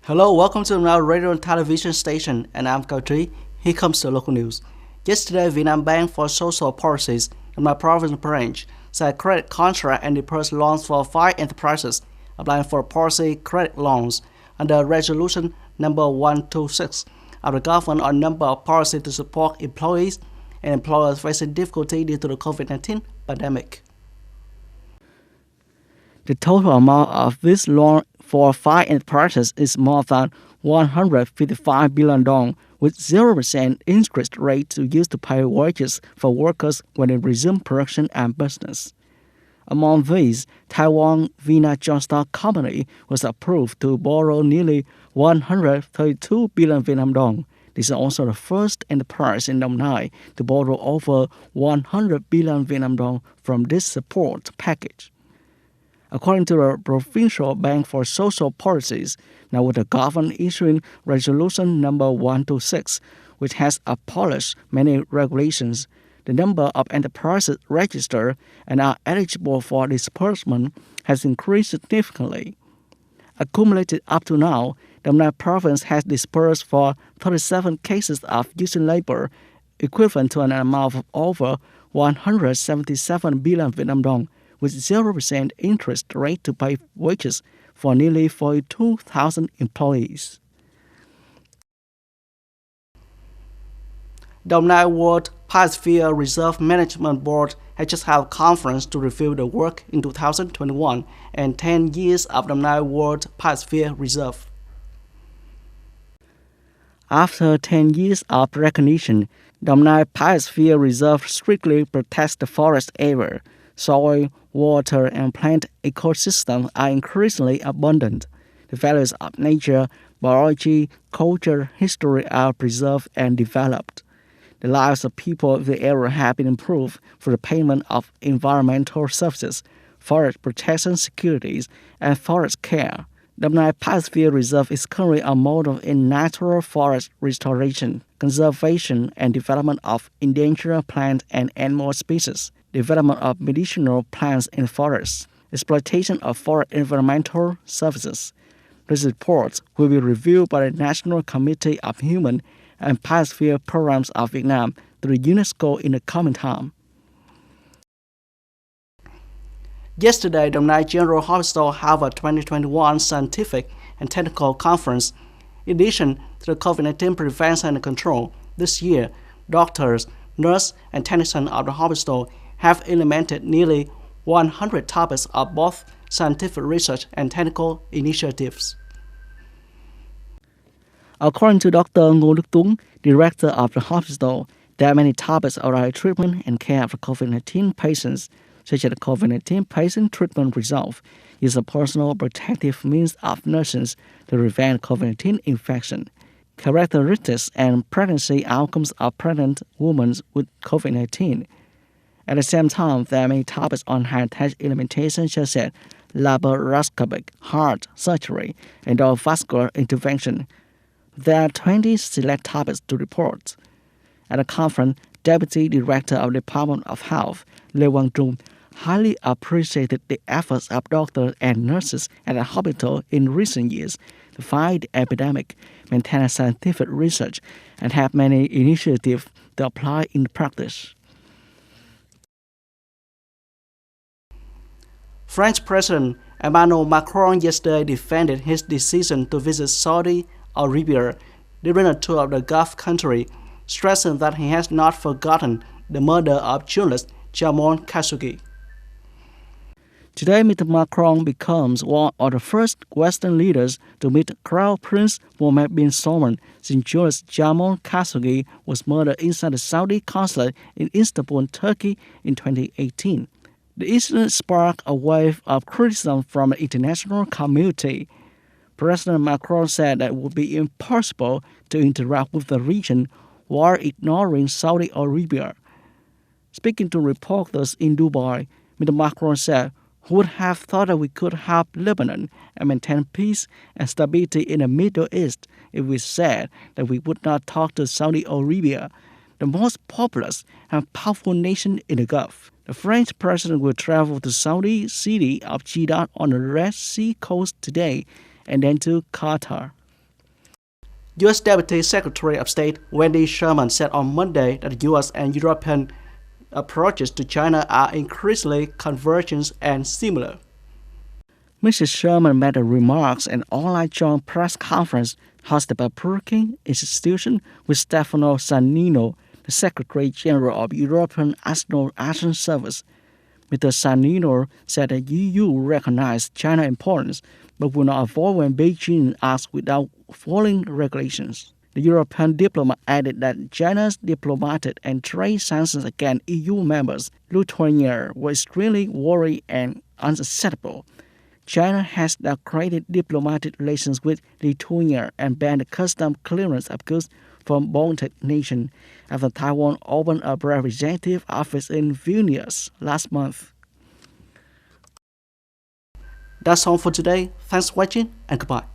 Hello, welcome to another radio and television station, and I'm Cao Trí. Here comes the local news. Yesterday, Vietnam Bank for Social Policies in my province branch signed credit contract and dispersed loans for 5 enterprises applying for policy credit loans under Resolution number 126 of the government on number of policies to support employees and employers facing difficulty due to the COVID-19 pandemic. The total amount of this loan for 5 enterprises is more than 155 billion dong, with 0% interest rate to use to pay wages for workers when they resume production and business. Among these, Taiwan Vina Joint Stock Company was approved to borrow nearly 132 billion Vietnam dong. This is also the first enterprise in Đồng Nai to borrow over 100 billion Vietnam dong from this support package. According to the Provincial Bank for Social Policies, now with the government issuing Resolution number 126, which has abolished many regulations, the number of enterprises registered and are eligible for disbursement has increased significantly. Accumulated up to now, the Nam province has disbursed for 37 cases of using labor, equivalent to an amount of over 177 billion Vietnam dong, with 0% interest rate to pay wages for nearly 42,000 employees. Đồng Nai World Biosphere Reserve Management Board has just held a conference to review the work in 2021 and 10 years of Đồng Nai World Biosphere Reserve. After 10 years of recognition, Đồng Nai Biosphere Reserve strictly protects the forest area. Soil, water, and plant ecosystems are increasingly abundant. The values of nature, biology, culture, history are preserved and developed. The lives of people of the area have been improved through the payment of environmental services, forest protection securities, and forest care. Đồng Nai Biosphere Reserve is currently a model in natural forest restoration, conservation, and development of endangered plant and animal species, development of medicinal plants in forests, exploitation of forest environmental services. This report will be reviewed by the National Committee of Human and Biosphere Programs of Vietnam through UNESCO in the coming time. Yesterday, Đồng Nai General Hospital held a 2021 Scientific and Technical Conference. In addition to the COVID-19 prevention and control, this year, doctors, nurses, and technicians of the hospital have implemented nearly 100 topics of both scientific research and technical initiatives. According to Dr. Ngô Đức Tuấn, director of the hospital, there are many topics around treatment and care of COVID-19 patients, such as the COVID-19 patient treatment resolve, use of personal protective means of nurses to prevent COVID-19 infection, characteristics and pregnancy outcomes of pregnant women with COVID-19. At the same time, there are many topics on high-tech implementation such as laparoscopic heart surgery and endovascular intervention. There are 20 select topics to report. At the conference, Deputy Director of the Department of Health, Lê Quang Trung, highly appreciated the efforts of doctors and nurses at the hospital in recent years to fight the epidemic, maintain scientific research, and have many initiatives to apply in practice. French President Emmanuel Macron yesterday defended his decision to visit Saudi Arabia during a tour of the Gulf country, stressing that he has not forgotten the murder of journalist Jamal Khashoggi. Today, Mr. Macron becomes one of the first Western leaders to meet Crown Prince Mohammed bin Salman since journalist Jamal Khashoggi was murdered inside the Saudi consulate in Istanbul, Turkey in 2018. The incident sparked a wave of criticism from the international community. President Macron said that it would be impossible to interact with the region while ignoring Saudi Arabia. Speaking to reporters in Dubai, Mr. Macron said, "Who would have thought that we could help Lebanon and maintain peace and stability in the Middle East if we said that we would not talk to Saudi Arabia, the most populous and powerful nation in the Gulf?" The French president will travel to Saudi city of Jeddah on the Red Sea coast today and then to Qatar. U.S. Deputy Secretary of State Wendy Sherman said on Monday that U.S. and European approaches to China are increasingly convergent and similar. Mrs. Sherman made the remarks at an online joint press conference hosted by Brookings Institution with Stefano Sannino, the Secretary General of European External Action Service. Mr. Sannino said the EU recognized China's importance, but will not avoid when Beijing acts without following regulations. The European diplomat added that China's diplomatic and trade sanctions against EU members, Lithuania, were extremely worrying and unacceptable. China has now created diplomatic relations with Lithuania and banned custom clearance of goods from Baltic nations after Taiwan opened a representative office in Vilnius last month. That's all for today. Thanks for watching and goodbye.